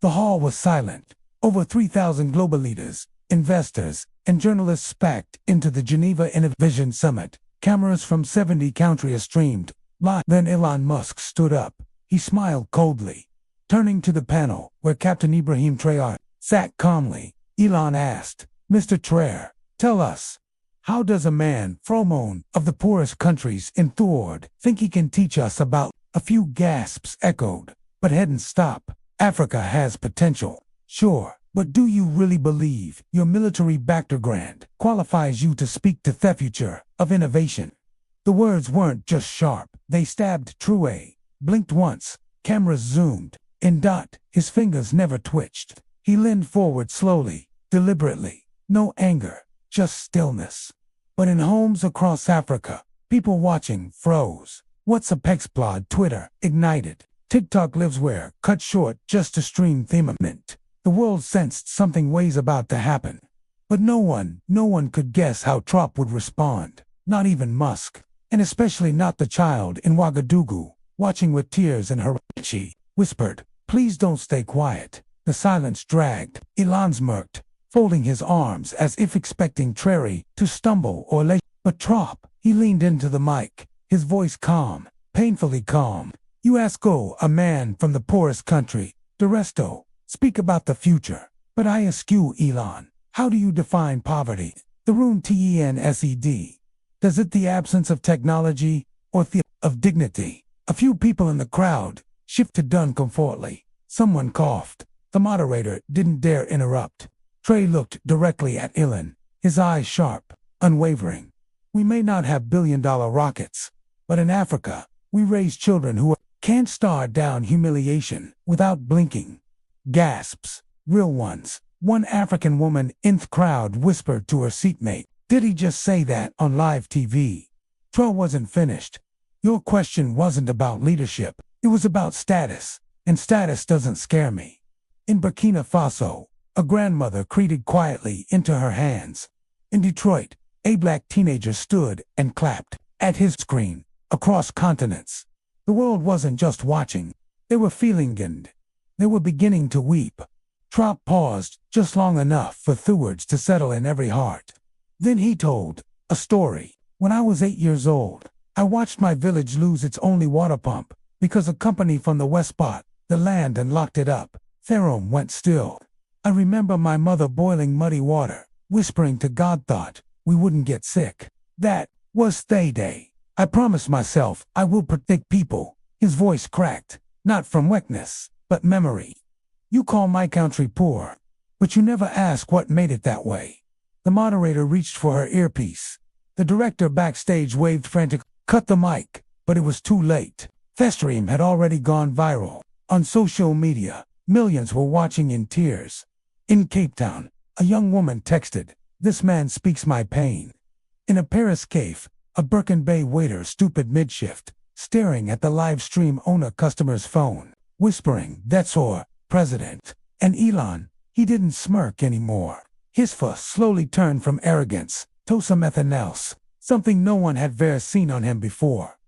The hall was silent. Over 3,000 global leaders, investors, and journalists packed into the Geneva Innovation Summit. Cameras from 70 countries streamed live. Then Elon Musk stood up. He smiled coldly. Turning to the panel, where Captain Ibrahim Traoré sat calmly, Elon asked, "Mr. Traoré, tell us, how does a man from of the poorest countries in the world think he can teach us about?" A few gasps echoed, but hadn't stopped. "Africa has potential, sure, but do you really believe your military background qualifies you to speak to the future of innovation?" The words weren't just sharp, they stabbed Traoré. Blinked once, cameras zoomed. In dot, his fingers never twitched. He leaned forward slowly, deliberately. No anger, just stillness. But in homes across Africa, people watching froze. WhatsApp exploded, Twitter ignited. TikTok lives where cut short just to stream themament. The world sensed something was about to happen. But no one could guess how Trump would respond. Not even Musk. And especially not the child in Ouagadougou, watching with tears in her eyes. She whispered, "Please don't stay quiet." The silence dragged. Elon smirked, folding his arms as if expecting Traoré to stumble or lay. But Trump, he leaned into the mic, his voice calm, painfully calm. "You ask a man from the poorest country, the resto, speak about the future. But I ask you, Elon, how do you define poverty? The room TENSED. Does it the absence of technology or the of dignity?" A few people in the crowd shifted uncomfortably. Someone coughed. The moderator didn't dare interrupt. Trey looked directly at Elon, his eyes sharp, unwavering. "We may not have billion-dollar rockets, but in Africa, we raise children who can't stare down humiliation without blinking." Gasps, real ones. One African woman in the crowd whispered to her seatmate, "Did he just say that on live TV?" Troy wasn't finished. "Your question wasn't about leadership, it was about status, and status doesn't scare me." In Burkina Faso, a grandmother created quietly into her hands. In Detroit, a black teenager stood and clapped at his screen across continents. The world wasn't just watching, they were feeling and they were beginning to weep. Trump paused just long enough for the words to settle in every heart. Then he told a story. "When I was 8 years old, I watched my village lose its only water pump because a company from the West bought the land and locked it up. Theron went still. I remember my mother boiling muddy water, whispering to God, thought we wouldn't get sick. That was the day. I promised myself I will protect people." His voice cracked, not from weakness, but memory. "You call my country poor, but you never ask what made it that way." The moderator reached for her earpiece. The director backstage waved frantically, cut the mic, but it was too late. The stream had already gone viral. On social media, millions were watching in tears. In Cape Town, a young woman texted, "This man speaks my pain." In a Paris cafe, a Birkin Bay waiter stood mid-shift, staring at the live stream on a customer's phone, whispering, "That's our president." And Elon, he didn't smirk anymore. His face slowly turned from arrogance to something else, something no one had ever seen on him before.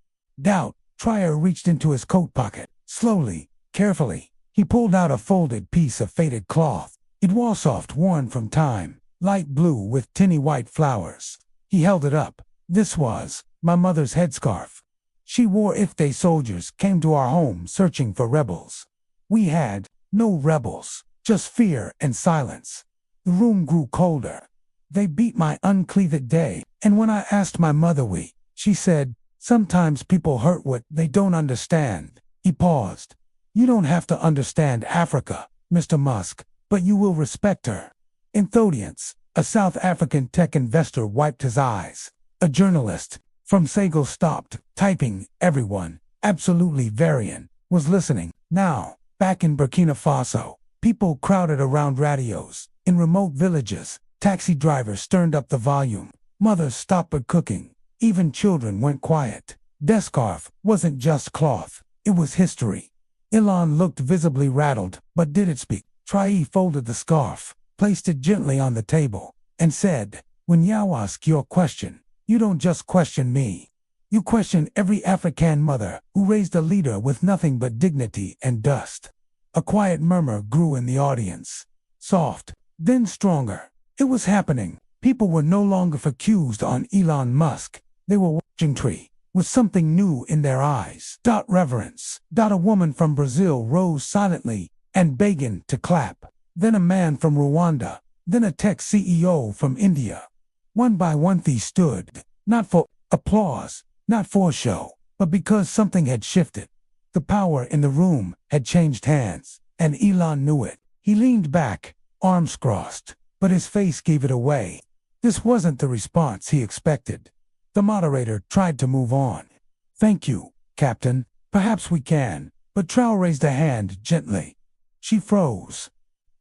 Doubt. Traoré reached into his coat pocket. Slowly, carefully, he pulled out a folded piece of faded cloth. It was soft, worn from time, light blue with tiny white flowers. He held it up. "This was my mother's headscarf. She wore if they soldiers came to our home searching for rebels. We had no rebels, just fear and silence." The room grew colder. "They beat my uncleaved day, and when I asked my mother she said, sometimes people hurt what they don't understand." He paused. "You don't have to understand Africa, Mr. Musk, but you will respect her." In the audience, a South African tech investor wiped his eyes. A journalist from Senegal stopped typing. Everyone, absolutely variant, was listening. Now, back in Burkina Faso, people crowded around radios. In remote villages, taxi drivers turned up the volume. Mothers stopped cooking. Even children went quiet. The scarf wasn't just cloth, it was history. Elon looked visibly rattled, but didn't speak. Traoré folded the scarf, placed it gently on the table, and said, "When you ask your question, you don't just question me. You question every African mother who raised a leader with nothing but dignity and dust." A quiet murmur grew in the audience. Soft, then stronger. It was happening. People were no longer focused on Elon Musk. They were watching Tree, with something new in their eyes. Reverence. A woman from Brazil rose silently and began to clap. Then a man from Rwanda. Then a tech CEO from India. One by one they stood, not for applause, not for show, but because something had shifted. The power in the room had changed hands, and Elon knew it. He leaned back, arms crossed, but his face gave it away. This wasn't the response he expected. The moderator tried to move on. "Thank you, Captain. Perhaps we can." But Traoré raised a hand gently. She froze.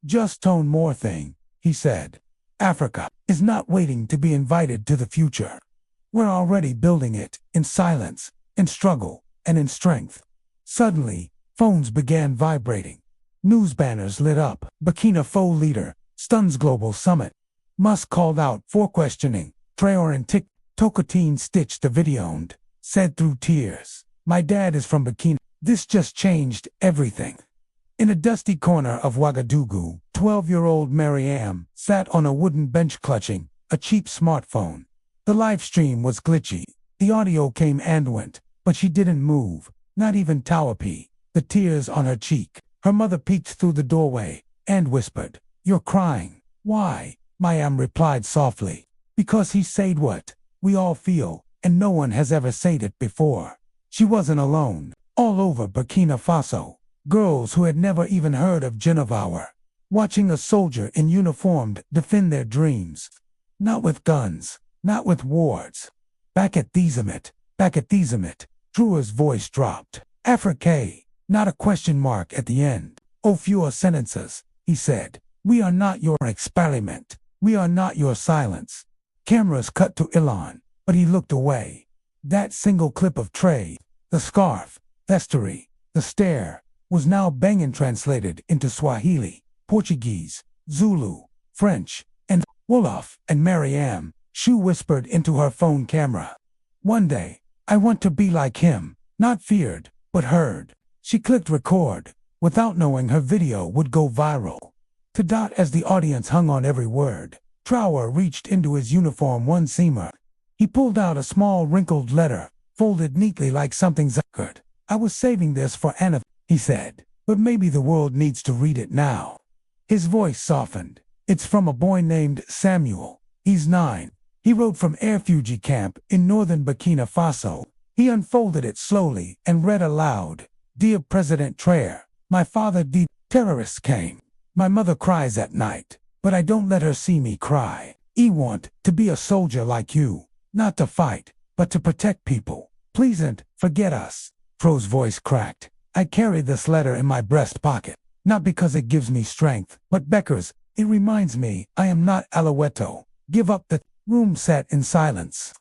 "Just one more thing," he said. "Africa is not waiting to be invited to the future. We're already building it, in silence, in struggle, and in strength." Suddenly, phones began vibrating. News banners lit up. Burkina Faso leader stuns global summit. Musk called out for questioning. Traoré and Tocantins stitched the video and said through tears, "My dad is from Burkina. This just changed everything." In a dusty corner of Ouagadougou, 12-year-old Mariam sat on a wooden bench clutching a cheap smartphone. The live stream was glitchy. The audio came and went, but she didn't move, not even Tawapi, the tears on her cheek. Her mother peeked through the doorway and whispered, "You're crying." "Why?" Mariam replied softly. "Because he said what we all feel, and no one has ever said it before." She wasn't alone. All over Burkina Faso, girls who had never even heard of Geneva were watching a soldier in uniform defend their dreams. Not with guns, not with words. Back at Thizamit, Trua's voice dropped. "Africa," not a question mark at the end. "Oh, fewer sentences," he said. "We are not your experiment. We are not your silence." Cameras cut to Elon, but he looked away. That single clip of Trey, the scarf, the story, the stare, was now being translated into Swahili, Portuguese, Zulu, French, and Wolof. And Mariam, she whispered into her phone camera, "One day, I want to be like him, not feared, but heard." She clicked record, without knowing her video would go viral. As the audience hung on every word, Traoré reached into his uniform one-seamer. He pulled out a small wrinkled letter, folded neatly like something sacred. "I was saving this for Anna," he said, "but maybe the world needs to read it now." His voice softened. "It's from a boy named Samuel. He's 9. He wrote from a refugee camp in northern Burkina Faso." He unfolded it slowly and read aloud. "Dear President Traoré, my father the terrorists came. My mother cries at night, but I don't let her see me cry. I want to be a soldier like you, not to fight, but to protect people. Please don't forget us." Tro's voice cracked. "I carry this letter in my breast pocket, not because it gives me strength, but because it reminds me I am not Alouetto. Give up." The room sat in silence.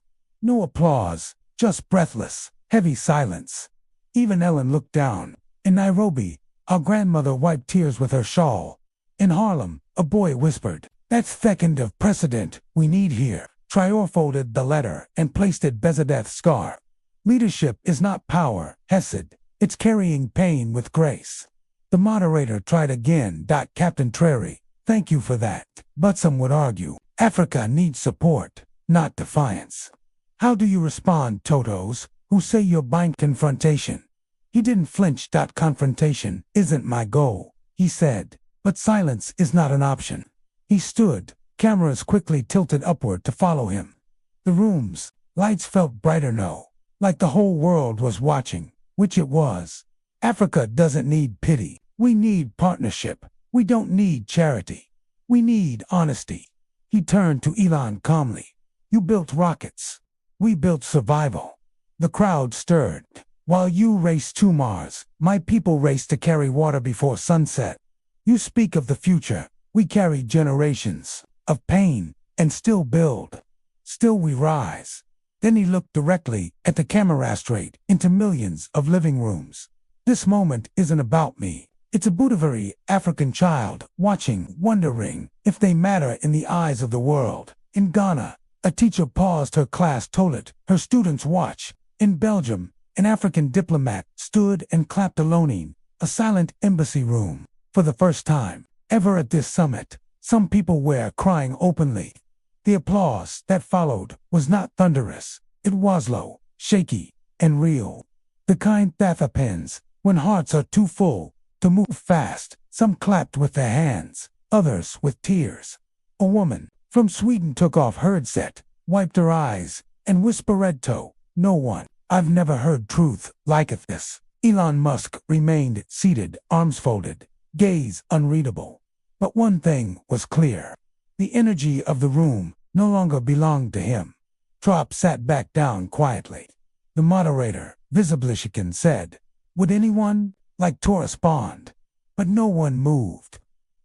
No applause, just breathless, heavy silence. Even Ellen looked down. In Nairobi, our grandmother wiped tears with her shawl. In Harlem, a boy whispered, "That's second of precedent we need here." Traoré folded the letter and placed it Bezadeth's scar. "Leadership is not power, Hesed. It's carrying pain with grace." The moderator tried again. "Captain Traoré, thank you for that. But some would argue, Africa needs support, not defiance. How do you respond to those who say you're buying confrontation?" He didn't flinch. "Confrontation isn't my goal," he said, "but silence is not an option." He stood, cameras quickly tilted upward to follow him. The room's lights felt brighter now, like the whole world was watching, which it was. Africa doesn't need pity. We need partnership. We don't need charity. We need honesty. He turned to Elon calmly. "You built rockets. We built survival." The crowd stirred. "While you race to Mars, my people race to carry water before sunset. You speak of the future. We carry generations of pain and still build. Still we rise." Then he looked directly at the camera straight into millions of living rooms. "This moment isn't about me. It's about every African child watching, wondering if they matter in the eyes of the world." In Ghana, a teacher paused her class told it. Her students watch. In Belgium, an African diplomat stood and clapped alone. a silent embassy room. For the first time ever at this summit, some people were crying openly. The applause that followed was not thunderous. It was low, shaky, and real. The kind that happens when hearts are too full to move fast. Some clapped with their hands, others with tears. A woman from Sweden took off her headset, wiped her eyes, and whispered to no one, "I've never heard truth like this." Elon Musk remained seated, arms folded, gaze unreadable. But one thing was clear. The energy of the room no longer belonged to him. Trop sat back down quietly. The moderator, visibly shaken, said, "Would anyone like to respond?" But no one moved.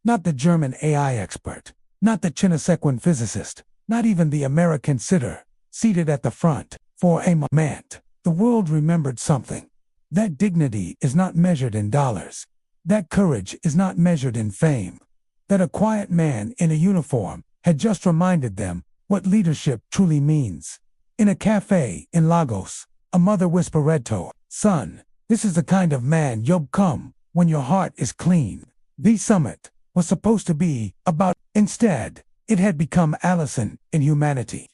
Not the German AI expert, not the Chinesequan physicist, not even the American sitter, seated at the front. For a moment, the world remembered something. That dignity is not measured in dollars. That courage is not measured in fame. That a quiet man in a uniform had just reminded them what leadership truly means. In a cafe in Lagos, a mother whispered to her son, "This is the kind of man you'll become when your heart is clean." The summit was supposed to be about, instead, it had become Allison in humanity.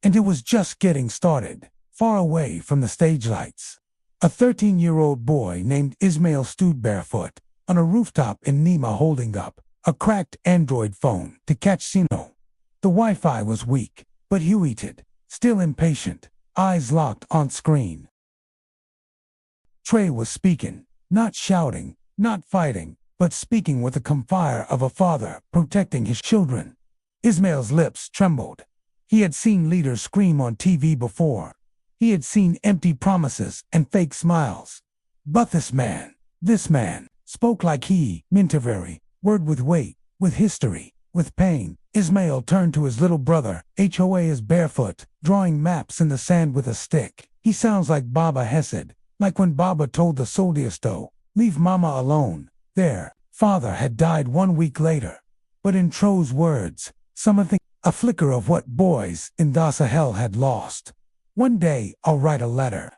And it was just getting started, far away from the stage lights. A 13-year-old boy named Ismail stood barefoot on a rooftop in Nima, holding up a cracked Android phone to catch signal. The Wi-Fi was weak, but heated, still impatient, eyes locked on screen. Trey was speaking, not shouting, not fighting, but speaking with the comfort of a father protecting his children. Ismail's lips trembled. He had seen leaders scream on TV before. He had seen empty promises and fake smiles. But this man, spoke like he meant every word, with weight, with history, with pain. Ismail turned to his little brother. Hoa is barefoot, drawing maps in the sand with a stick. He sounds like Baba Hesed, like when Baba told the soldiers to leave Mama alone. Their father had died 1 week later. But in Tro's words, something, a flicker of what boys in the Sahel had lost. "One day I'll write a letter."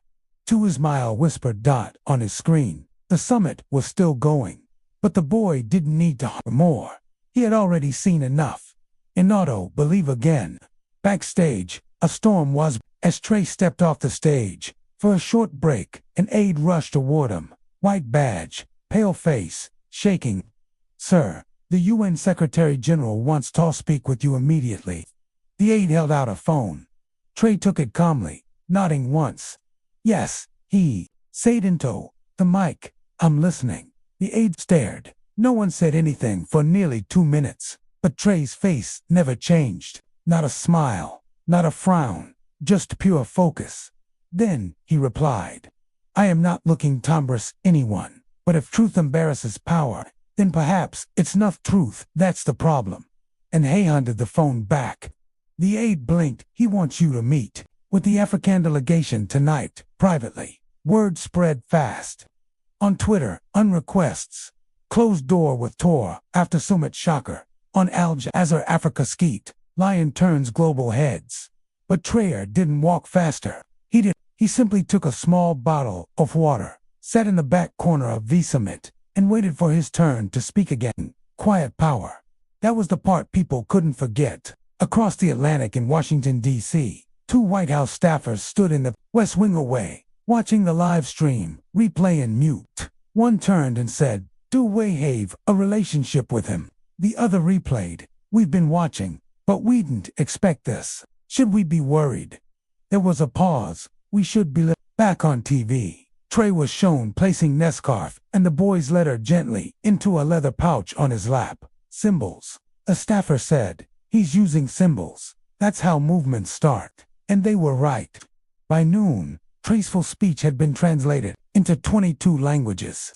To Ismail whispered dot on his screen. The summit was still going. But the boy didn't need to hear more. He had already seen enough. In auto believe again. Backstage, a storm was. As Trey stepped off the stage for a short break, an aide rushed toward him. White badge, pale face, shaking. "Sir, the UN Secretary General wants to speak with you immediately." The aide held out a phone. Trey took it calmly, nodding once. "Yes," he said into the mic. "I'm listening." The aide stared. No one said anything for nearly 2 minutes, but Trey's face never changed. Not a smile, not a frown, just pure focus. Then he replied, "I am not looking to embarrass anyone, but if truth embarrasses power, then perhaps it's not truth that's the problem." And he handed the phone back. The aide blinked. "He wants you to meet with the African delegation tonight, privately." Word spread fast. On Twitter, on requests. Closed door with Tor after summit shocker. On Al Jazeera Africa skeet, lion turns global heads. But Traoré didn't walk faster. He simply took a small bottle of water, sat in the back corner of the summit, and waited for his turn to speak again. Quiet power. That was the part people couldn't forget. Across the Atlantic in Washington, D.C., 2 White House staffers stood in the West Wing away, watching the live stream, replay and mute. One turned and said, "Do we have a relationship with him?" The other replayed, "We've been watching, but we didn't expect this. Should we be worried?" There was a pause. "We should be back on TV." Trey was shown placing Nescarf and the boy's letter gently into a leather pouch on his lap. "Symbols." A staffer said, "He's using symbols. That's how movements start." And they were right. By noon, Trey's full speech had been translated into 22 languages.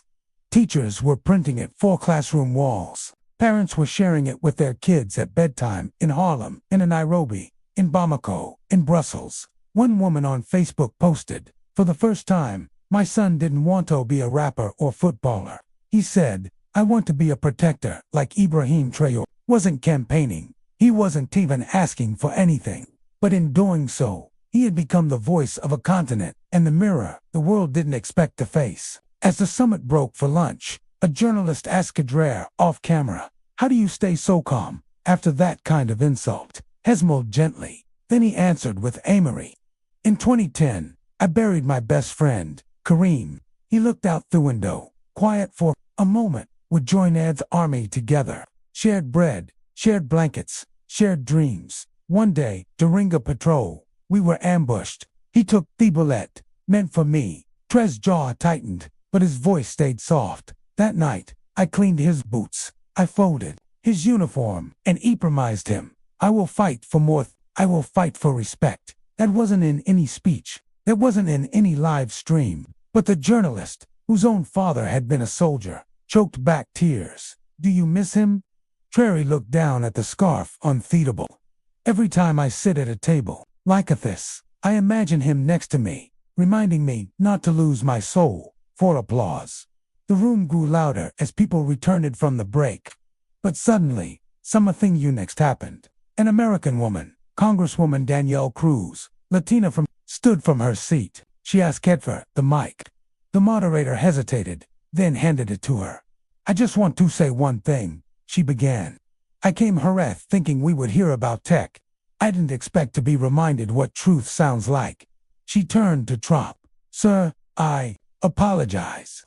Teachers were printing it for classroom walls. Parents were sharing it with their kids at bedtime in Harlem, in Nairobi, in Bamako, in Brussels. One woman on Facebook posted, "For the first time, my son didn't want to be a rapper or footballer. He said, I want to be a protector like Ibrahim Traoré." Wasn't campaigning. He wasn't even asking for anything. But in doing so, he had become the voice of a continent and the mirror the world didn't expect to face. As the summit broke for lunch, a journalist asked Traoré off camera, "How do you stay so calm after that kind of insult?" He smiled gently. Then he answered with amory. "In 2010, I buried my best friend, Kareem. He looked out the window, quiet for a moment, would join Ed's army together, shared bread, shared blankets, shared dreams. One day, during a patrol, we were ambushed. He took the bullet, meant for me." Traoré's jaw tightened, but his voice stayed soft. "That night, I cleaned his boots. I folded his uniform and epitomized him. I will fight for more. I will fight for respect." That wasn't in any speech. That wasn't in any live stream. But the journalist, whose own father had been a soldier, choked back tears. "Do you miss him?" Traoré looked down at the scarf unfeedable. "Every time I sit at a table like this, I imagine him next to me, reminding me not to lose my soul for applause." The room grew louder as people returned from the break. But suddenly, something unique happened. An American woman, Congresswoman Danielle Cruz, Latina stood from her seat. She asked Edgar the mic. The moderator hesitated, then handed it to her. "I just want to say one thing," she began. "I came here thinking we would hear about tech. I didn't expect to be reminded what truth sounds like." She turned to Trump. "Sir, I apologize.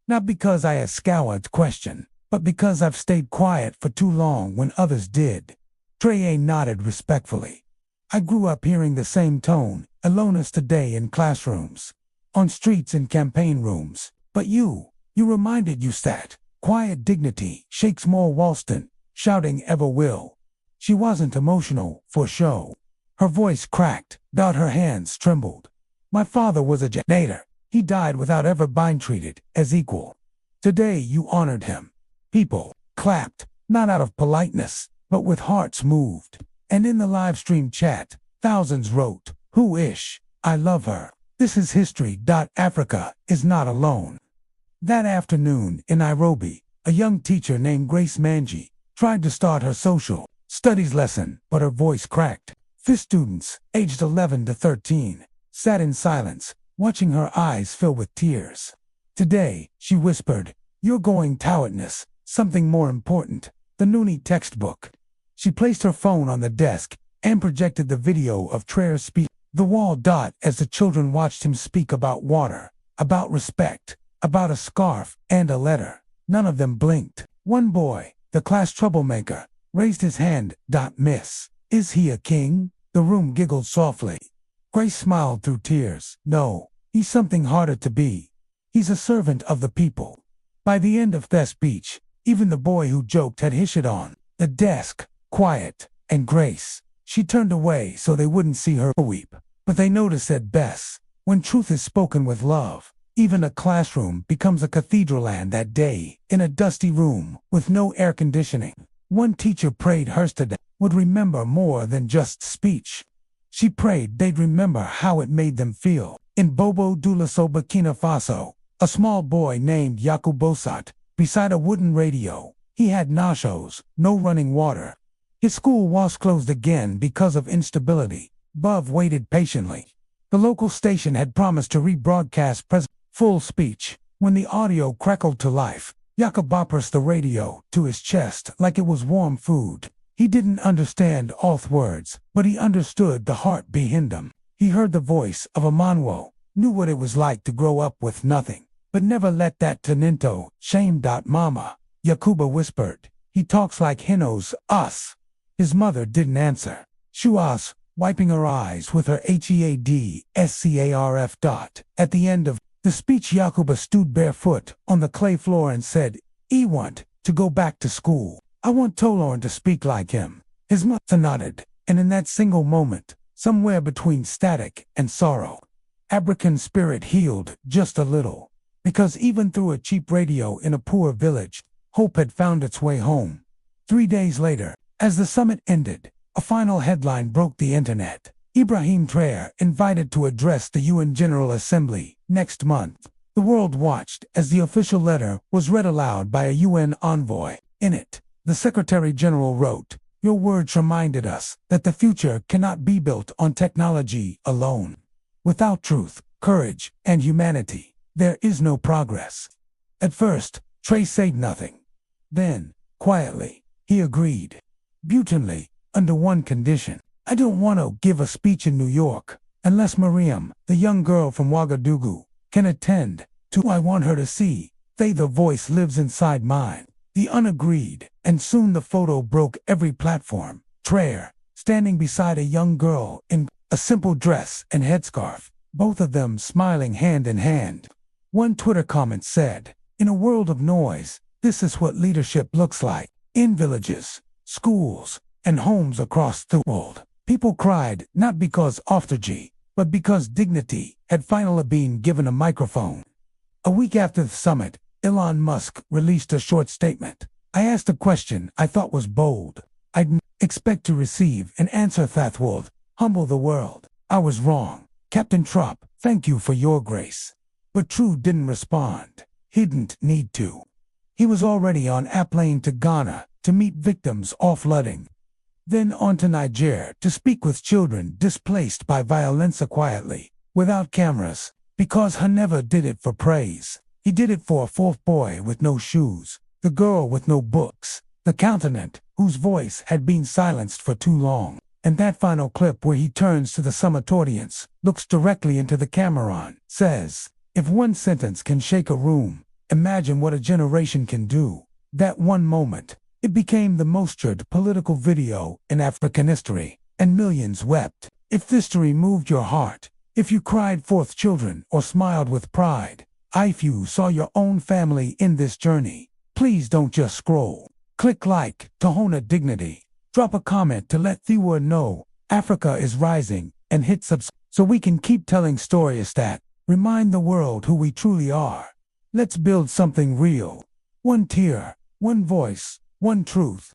Not because I asked scoured question, but because I've stayed quiet for too long when others did." Traoré nodded respectfully. "I grew up hearing the same tone, alone as today in classrooms, on streets and campaign rooms. But you reminded you that quiet dignity shakes more walls than shouting ever will." She wasn't emotional for show. Her voice cracked, but her hands trembled. "My father was a janitor. He died without ever being treated as equal. Today you honored him." People clapped, not out of politeness, but with hearts moved. And in the live stream chat, thousands wrote, "Who ish? I love her. This is history. Africa is not alone." That afternoon in Nairobi, a young teacher named Grace Manji tried to start her social studies lesson, but her voice cracked. 5 students, aged 11 to 13, sat in silence, watching her eyes fill with tears. "Today," she whispered, "you're going to witness something more important, the Noonie textbook." She placed her phone on the desk and projected the video of Traoré's speech. The wall as the children watched him speak about water, about respect, about a scarf and a letter. None of them blinked. One boy, the class troublemaker, raised his hand. "Miss, is he a king?" The room giggled softly. Grace smiled through tears. "No, he's something harder to be. He's a servant of the people." By the end of that speech, even the boy who joked had hushed on the desk, quiet, and Grace. She turned away so they wouldn't see her weep. But they noticed at best, when truth is spoken with love, even a classroom becomes a cathedral. And that day, in a dusty room, with no air conditioning, one teacher prayed hers today would remember more than just speech. She prayed they'd remember how it made them feel. In Bobo Dioulasso, Burkina Faso, a small boy named Yacoub Bossat, beside a wooden radio. He had nachos, no running water. His school was closed again because of instability. Bob waited patiently. The local station had promised to rebroadcast President's full speech. When the audio crackled to life, Yacoub pressed the radio to his chest like it was warm food. He didn't understand all the words, but he understood the heart behind them. He heard the voice of Emmanuel, knew what it was like to grow up with nothing, but never let that turn into shame. "Mama," Yakuba whispered, "he talks like he knows us." His mother didn't answer. She was wiping her eyes with her headscarf. At the end of the speech, Yakuba stood barefoot on the clay floor and said, "I want to go back to school. I want to learn to speak like him." His mother nodded, and in that single moment, somewhere between static and sorrow, African spirit healed just a little. Because even through a cheap radio in a poor village, hope had found its way home. 3 days later, as the summit ended, a final headline broke the internet. Ibrahim Traoré invited to address the UN General Assembly next month. The world watched as the official letter was read aloud by a UN envoy. In it, the Secretary General wrote, "Your words reminded us that the future cannot be built on technology alone. Without truth, courage, and humanity, there is no progress. At first, Trey said nothing. Then, quietly, he agreed. Buttonly, under one condition. I don't want to give a speech in New York, unless Miriam, the young girl from Ouagadougou, can attend to. I want her to see. The voice lives inside mine. The unagreed, and soon the photo broke every platform. Traoré, standing beside a young girl in a simple dress and headscarf, both of them smiling hand in hand. One Twitter comment said, "In a world of noise, this is what leadership looks like." In villages, schools, and homes across the world, people cried not because autophagy, but because dignity had finally been given a microphone. A week after the summit, Elon Musk released a short statement. I asked a question I thought was bold. I didn't expect to receive an answer that would humble the world. I was wrong. Captain Trump, thank you for your grace. But True didn't respond. He didn't need to. He was already on a plane to Ghana to meet victims of flooding. Then on to Niger to speak with children displaced by violence quietly, without cameras, because he never did it for praise. He did it for a fourth boy with no shoes, the girl with no books, the countenant whose voice had been silenced for too long. And that final clip where he turns to the summit audience, looks directly into the camera and says, "If one sentence can shake a room, imagine what a generation can do." That one moment, it became the most shared political video in African history, and millions wept. If history moved your heart, if you cried forth children or smiled with pride, if you saw your own family in this journey, please don't just scroll. Click like to hone dignity. Drop a comment to let the world know Africa is rising, and hit subscribe so we can keep telling stories that remind the world who we truly are. Let's build something real. One tear, one voice, one truth.